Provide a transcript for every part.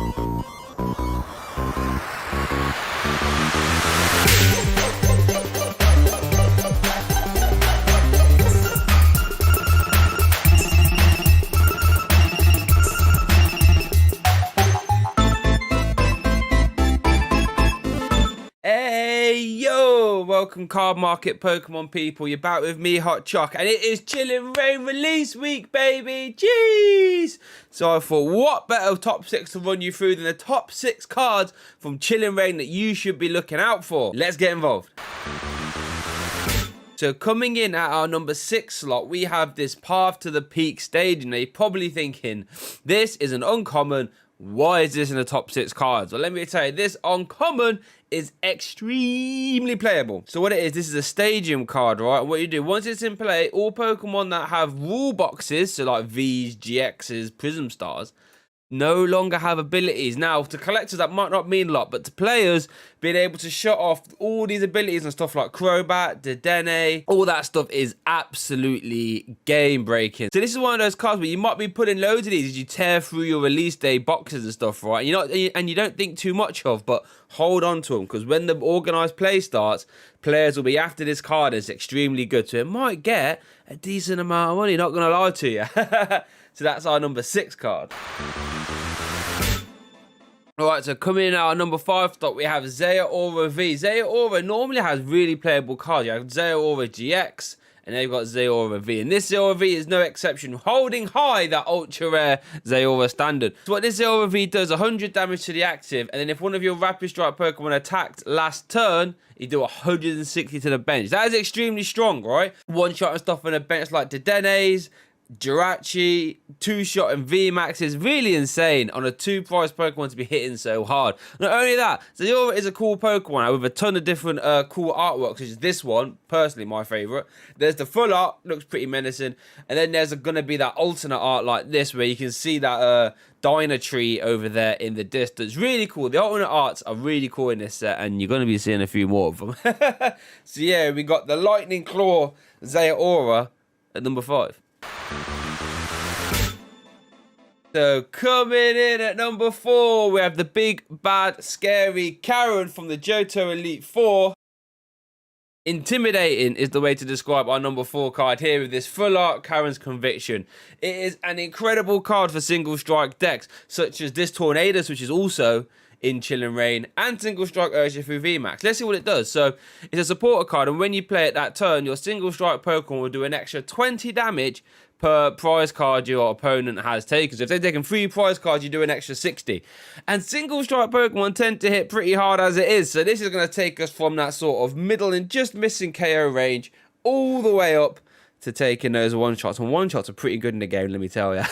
Hey, yo, welcome Cardmarket Pokemon people. You're back with me, Hot Choc, and it is Chilling Reign release week, baby. Jeez. So I thought, what better top 6 to run you through than the top 6 cards from Chilling Reign that you should be looking out for. Let's get involved. So coming in at our number 6 slot, we have this Path to the Peak stage. And you're probably thinking, this is an uncommon. Why is this in the top 6 cards? Well, let me tell you, this uncommon is extremely playable. So what it is, this is a stadium card, right? And what you do, once it's in play, all Pokemon that have rule boxes, so like Vs, GXs, Prism Stars, no longer have abilities. Now, to collectors, that might not mean a lot, but to players, being able to shut off all these abilities and stuff like Crobat, Dedenne, all that stuff is absolutely game-breaking. So this is one of those cards where you might be putting loads of these as you tear through your release day boxes and stuff, right? And you don't think too much of, but hold on to them, because when the organized play starts, players will be after this card. It's extremely good, so it might get a decent amount of money, not going to lie to you. So that's our number 6 card. Alright, so coming in at our number 5 stop, we have Zeraora V. Zeraora normally has really playable cards. You have Zeraora GX, and then you've got Zeraora V. And this Zeraora V is no exception, holding high that ultra rare Zeraora standard. So what this Zeraora V does, 100 damage to the active, and then if one of your Rapid Strike Pokemon attacked last turn, you do 160 to the bench. That is extremely strong, right? One shot and stuff on a bench like Dedenne's, Jirachi, 2-shot and VMAX is really insane on a 2-price Pokemon to be hitting so hard. Not only that, Zeraora is a cool Pokemon with a ton of different cool artworks, which is this one, personally my favourite. There's the full art, looks pretty menacing, and then there's going to be that alternate art like this where you can see that Dynatree over there in the distance. Really cool. The alternate arts are really cool in this set, and you're going to be seeing a few more of them. So yeah, we got the Lightning Claw Zeraora at number 5. So coming in at number 4, we have the big, bad, scary Karen from the Johto Elite 4. Intimidating is the way to describe our number 4 card here with this full art Karen's Conviction. It is an incredible card for single strike decks, such as this Tornadus, which is also in Chilling Reign, and single strike Urshifu VMAX. Let's see what it does. So it's a supporter card, and when you play it that turn, your single strike Pokemon will do an extra 20 damage per prize card your opponent has taken. So if they've taken 3 prize cards, you do an extra 60. And single strike Pokemon tend to hit pretty hard as it is. So this is going to take us from that sort of middle and just missing KO range all the way up to taking those one-shots. And one-shots are pretty good in the game, let me tell you.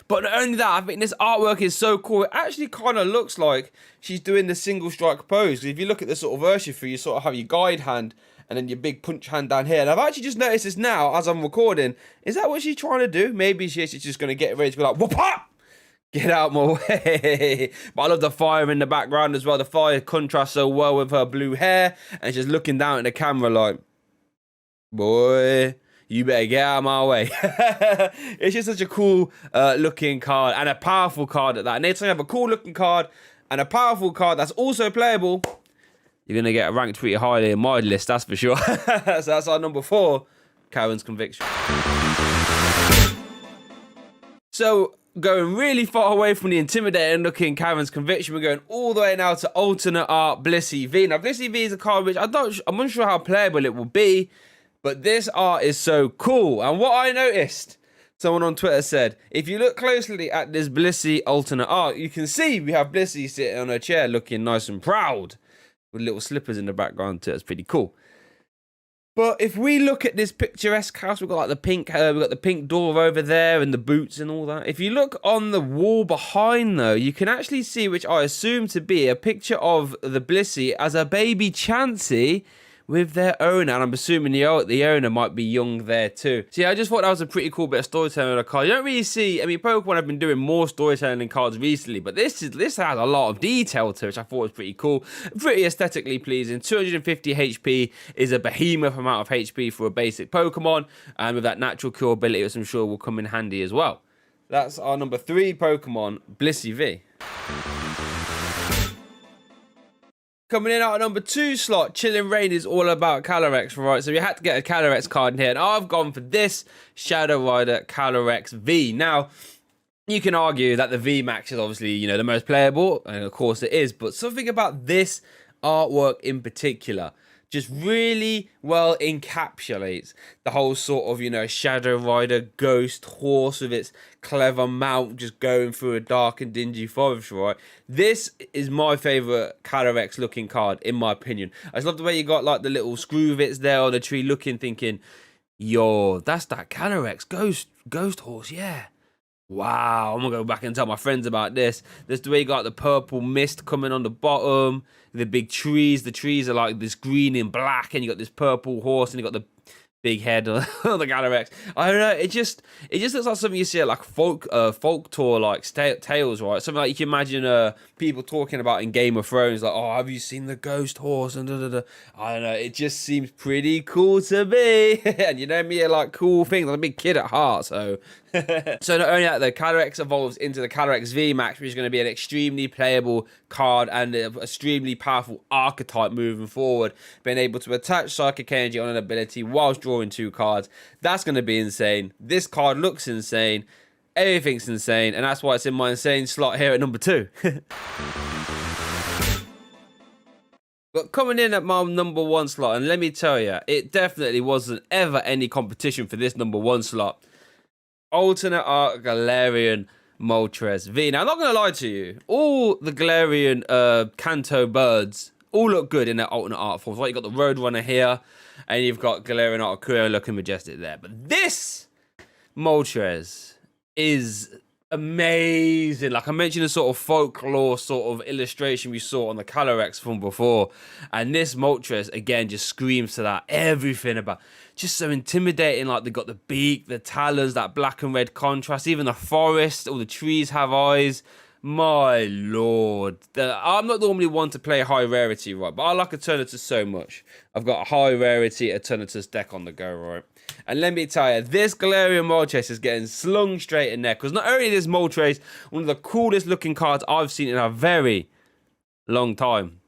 But not only that, I think this artwork is so cool. It actually kind of looks like she's doing the single strike pose. If you look at the sort of Urshifu, you sort of have your guide hand and then your big punch hand down here. And I've actually just noticed this now as I'm recording. Is that what she's trying to do? Maybe she's just going to get ready to go like, whoop up! Get out my way. But I love the fire in the background as well. The fire contrasts so well with her blue hair. And she's looking down at the camera like, boy, you better get out of my way. It's just such a cool looking card and a powerful card at that. And anytime you have a cool looking card and a powerful card that's also playable, you're going to get ranked pretty highly in my list, that's for sure. So that's our number 4, Karen's Conviction. So going really far away from the intimidating looking Karen's Conviction, we're going all the way now to alternate art Blissey V. Now Blissey V is a card which I'm unsure how playable it will be, but this art is so cool. And what I noticed, someone on Twitter said, if you look closely at this Blissey alternate art, you can see we have Blissey sitting on her chair looking nice and proud with little slippers in the background too. It's pretty cool. But if we look at this picturesque house, we've got like we've got the pink door over there and the boots and all that. If you look on the wall behind though, you can actually see, which I assume to be a picture of the Blissey as a baby Chansey with their owner, and I'm assuming the owner might be young there too. So yeah, I just thought that was a pretty cool bit of storytelling on a card. You don't really see, I mean, Pokemon have been doing more storytelling in cards recently, but this has a lot of detail to it, which I thought was pretty cool. Pretty aesthetically pleasing. 250 HP is a behemoth amount of HP for a basic Pokemon, and with that natural cure ability, which I'm sure will come in handy as well. That's our number 3 Pokemon, Blissey V. Coming in at our number 2 slot, Chilling Reign is all about Calyrex, right? So we had to get a Calyrex card in here, and I've gone for this Shadow Rider Calyrex V. Now, you can argue that the VMAX is obviously, you know, the most playable, and of course it is, but something about this artwork in particular just really well encapsulates the whole sort of, you know, Shadow Rider ghost horse with its clever mount just going through a dark and dingy forest, right? This is my favourite Calyrex looking card, in my opinion. I just love the way you got like the little screw bits there on the tree looking, thinking, yo, that's that Calyrex ghost horse, yeah. Wow, I'm gonna go back and tell my friends about this. This the way you got the purple mist coming on the bottom, the big trees. The trees are like this green and black, and you got this purple horse, and you got the big head of the Calyrex. I don't know. It just looks like something you see at like folk tour like tales, right? Something like you can imagine people talking about in Game of Thrones, like, oh, have you seen the ghost horse? And da, da, da. I don't know. It just seems pretty cool to me. And you know me, I like cool things. I'm a big kid at heart, so. So not only that, the Calyrex evolves into the Calyrex VMAX, which is going to be an extremely playable card and an extremely powerful archetype moving forward. Being able to attach Psychic Energy on an ability whilst drawing 2 cards. That's going to be insane. This card looks insane. Everything's insane, and that's why it's in my insane slot here at number 2. But coming in at my number 1 slot, and let me tell you, it definitely wasn't ever any competition for this number 1 slot. Alternate Art Galarian Moltres V. Now, I'm not going to lie to you. All the Galarian Kanto birds all look good in their alternate art forms. Like, you've got the Roadrunner here, and you've got Galarian Articuno looking majestic there. But this Moltres is amazing. Like I mentioned, the sort of folklore sort of illustration we saw on the Calyrex from before, and this Moltres again just screams to that. Everything about just so intimidating. Like they got the beak, the talons, that black and red contrast, even the forest, all the trees have eyes. My lord, I'm not normally one to play high rarity, right, but I like Eternatus so much. I've got a high rarity Eternatus deck on the go, right? And let me tell you, this Galarian Moltres is getting slung straight in there, because not only is Moltres one of the coolest looking cards I've seen in a very long time,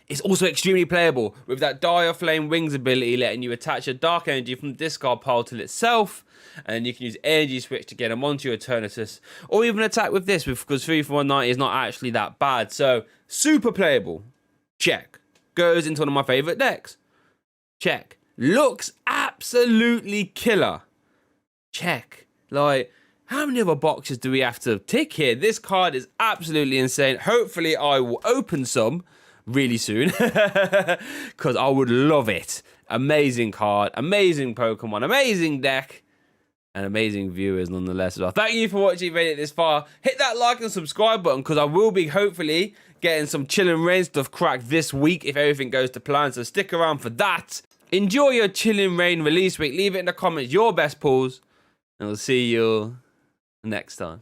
it's also extremely playable with that Dire Flame Wings ability, letting you attach a dark energy from the discard pile to itself, and you can use energy switch to get them onto your Eternatus, or even attack with this, because 3 for 190 is not actually that bad. So super playable, check. Goes into one of my favorite decks, check. Looks absolutely killer, check. Like, how many other boxes do we have to tick here? This card is absolutely insane. Hopefully I will open some really soon, because I would love it. Amazing card, amazing Pokemon, amazing deck, and amazing viewers nonetheless as well. Thank you for watching. If you made it this far, hit that like and subscribe button, because I will be hopefully getting some Chilling Reign stuff cracked this week if everything goes to plan, so stick around for that. Enjoy your Chilling Reign release week. Leave it in the comments your best pulls, and we'll see you next time.